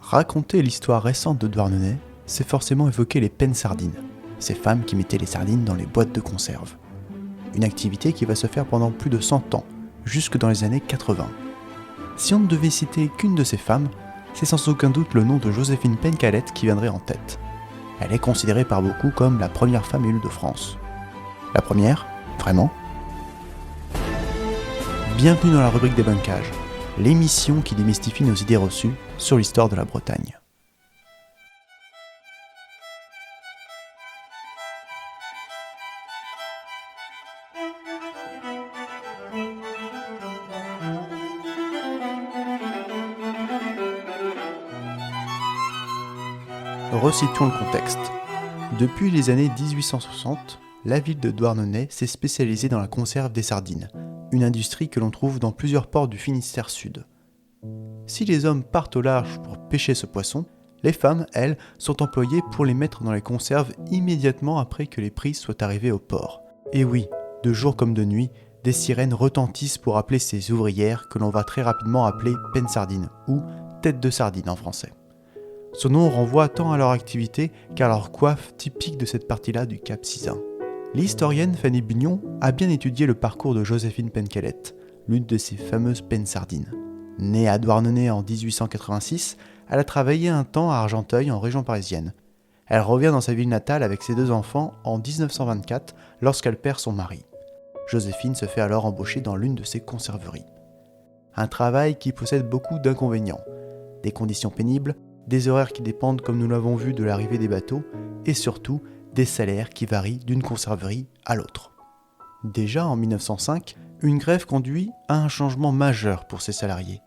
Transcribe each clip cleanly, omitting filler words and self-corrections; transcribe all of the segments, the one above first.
Raconter l'histoire récente de Douarnenez, c'est forcément évoquer les pennes sardines, ces femmes qui mettaient les sardines dans les boîtes de conserve. Une activité qui va se faire pendant plus de 100 ans, jusque dans les années 80. Si on ne devait citer qu'une de ces femmes, c'est sans aucun doute le nom de Joséphine Pencalette qui viendrait en tête. Elle est considérée par beaucoup comme la première femme élue de France. La première ? Vraiment ? Bienvenue dans la rubrique Débunkages, l'émission qui démystifie nos idées reçues sur l'histoire de la Bretagne. Resituons le contexte. Depuis les années 1860, la ville de Douarnenez s'est spécialisée dans la conserve des sardines, une industrie que l'on trouve dans plusieurs ports du Finistère Sud. Si les hommes partent au large pour pêcher ce poisson, les femmes, elles, sont employées pour les mettre dans les conserves immédiatement après que les prises soient arrivées au port. Et oui, de jour comme de nuit, des sirènes retentissent pour appeler ces ouvrières que l'on va très rapidement appeler pennes sardines ou têtes de sardines en français. Ce nom renvoie tant à leur activité qu'à leur coiffe typique de cette partie-là du Cap Sizun. L'historienne Fanny Bugnon a bien étudié le parcours de Joséphine Pencalette, l'une de ces fameuses pennes sardines. Née à Douarnenez en 1886, elle a travaillé un temps à Argenteuil en région parisienne. Elle revient dans sa ville natale avec ses 2 enfants en 1924 lorsqu'elle perd son mari. Joséphine se fait alors embaucher dans l'une de ses conserveries. Un travail qui possède beaucoup d'inconvénients, des conditions pénibles, des horaires qui dépendent, comme nous l'avons vu, de l'arrivée des bateaux, et surtout des salaires qui varient d'une conserverie à l'autre. Déjà en 1905, une grève conduit à un changement majeur pour ces salariés.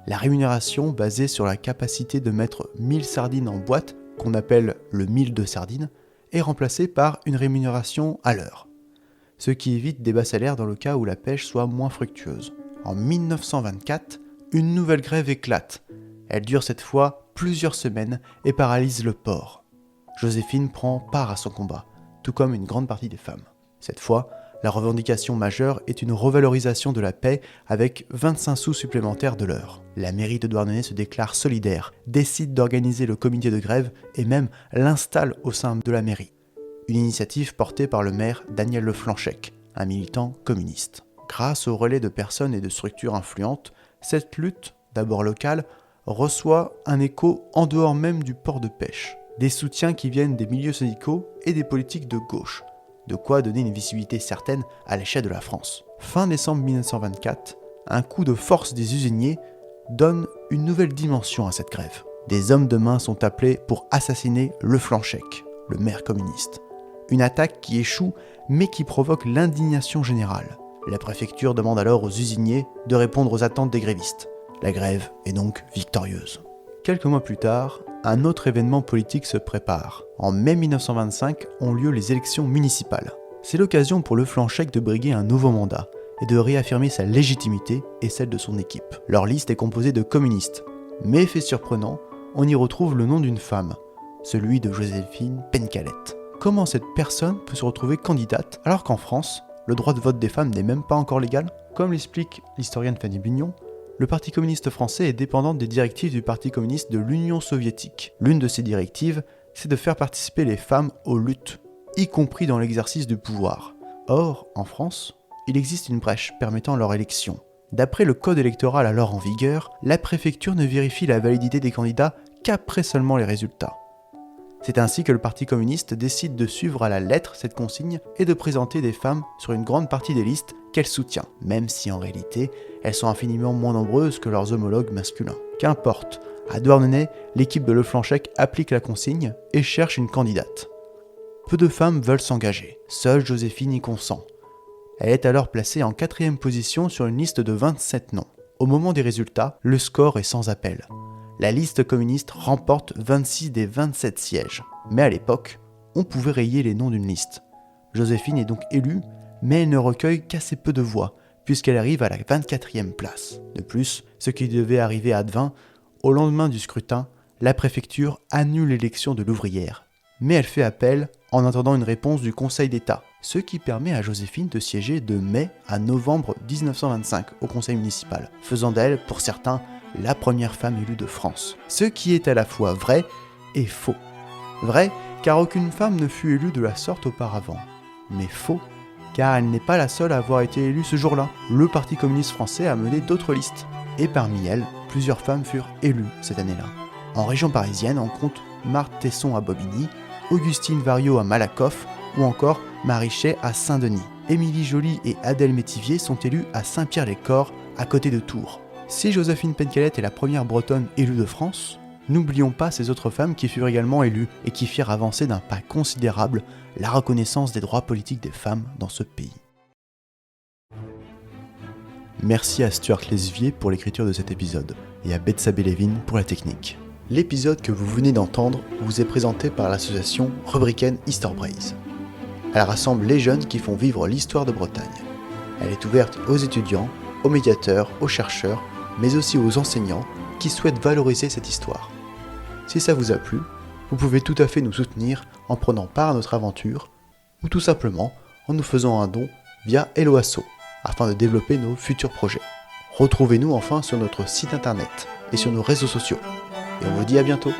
La rémunération basée sur la capacité de mettre 1000 sardines en boîte, qu'on appelle le 1000 de sardines, est remplacée par une rémunération à l'heure. Ce qui évite des bas salaires dans le cas où la pêche soit moins fructueuse. En 1924, une nouvelle grève éclate. Elle dure cette fois plusieurs semaines et paralyse le port. Joséphine prend part à son combat, tout comme une grande partie des femmes. Cette fois, la revendication majeure est une revalorisation de la paie avec 25 sous supplémentaires de l'heure. La mairie de Douarnenez se déclare solidaire, décide d'organiser le comité de grève et même l'installe au sein de la mairie. Une initiative portée par le maire Daniel Leflanchec, un militant communiste. Grâce au relais de personnes et de structures influentes, cette lutte, d'abord locale, reçoit un écho en dehors même du port de pêche. Des soutiens qui viennent des milieux syndicaux et des politiques de gauche. De quoi donner une visibilité certaine à l'échelle de la France. Fin décembre 1924, un coup de force des usiniers donne une nouvelle dimension à cette grève. Des hommes de main sont appelés pour assassiner Leflanchec, le maire communiste. Une attaque qui échoue mais qui provoque l'indignation générale. La préfecture demande alors aux usiniers de répondre aux attentes des grévistes. La grève est donc victorieuse. Quelques mois plus tard, un autre événement politique se prépare. En mai 1925 ont lieu les élections municipales. C'est l'occasion pour Leflanchec de briguer un nouveau mandat et de réaffirmer sa légitimité et celle de son équipe. Leur liste est composée de communistes. Mais fait surprenant, on y retrouve le nom d'une femme, celui de Joséphine Pencalette. Comment cette personne peut se retrouver candidate alors qu'en France, le droit de vote des femmes n'est même pas encore légal ? Comme l'explique l'historienne Fanny Bugnon, le Parti communiste français est dépendant des directives du Parti communiste de l'Union soviétique. L'une de ces directives, c'est de faire participer les femmes aux luttes, y compris dans l'exercice du pouvoir. Or, en France, il existe une brèche permettant leur élection. D'après le code électoral alors en vigueur, la préfecture ne vérifie la validité des candidats qu'après seulement les résultats. C'est ainsi que le Parti communiste décide de suivre à la lettre cette consigne et de présenter des femmes sur une grande partie des listes qu'elle soutient, même si en réalité, elles sont infiniment moins nombreuses que leurs homologues masculins. Qu'importe, à Douarnenez, l'équipe de Leflanchec applique la consigne et cherche une candidate. Peu de femmes veulent s'engager, seule Joséphine y consent. Elle est alors placée en 4e position sur une liste de 27 noms. Au moment des résultats, le score est sans appel. La liste communiste remporte 26 des 27 sièges. Mais à l'époque, on pouvait rayer les noms d'une liste. Joséphine est donc élue, mais elle ne recueille qu'assez peu de voix, puisqu'elle arrive à la 24e place. De plus, ce qui devait arriver advint, au lendemain du scrutin, la préfecture annule l'élection de l'ouvrière. Mais elle fait appel en attendant une réponse du Conseil d'État, ce qui permet à Joséphine de siéger de mai à novembre 1925 au conseil municipal, faisant d'elle, pour certains, la première femme élue de France. Ce qui est à la fois vrai et faux. Vrai, car aucune femme ne fut élue de la sorte auparavant. Mais faux, car elle n'est pas la seule à avoir été élue ce jour-là. Le Parti communiste français a mené d'autres listes, et parmi elles, plusieurs femmes furent élues cette année-là. En région parisienne, on compte Marthe Tesson à Bobigny, Augustine Variot à Malakoff, ou encore Marie Chaix à Saint-Denis. Émilie Joly et Adèle Métivier sont élues à Saint-Pierre-les-Corps, à côté de Tours. Si Joséphine Pencalette est la première bretonne élue de France, n'oublions pas ces autres femmes qui furent également élues et qui firent avancer d'un pas considérable la reconnaissance des droits politiques des femmes dans ce pays. Merci à Stuart Lesvier pour l'écriture de cet épisode et à Betsabé Levin pour la technique. L'épisode que vous venez d'entendre vous est présenté par l'association Rubricaine Easter Braze. Elle rassemble les jeunes qui font vivre l'histoire de Bretagne. Elle est ouverte aux étudiants, aux médiateurs, aux chercheurs, mais aussi aux enseignants qui souhaitent valoriser cette histoire. Si ça vous a plu, vous pouvez tout à fait nous soutenir en prenant part à notre aventure ou tout simplement en nous faisant un don via Helloasso afin de développer nos futurs projets. Retrouvez-nous enfin sur notre site internet et sur nos réseaux sociaux. Et on vous dit à bientôt.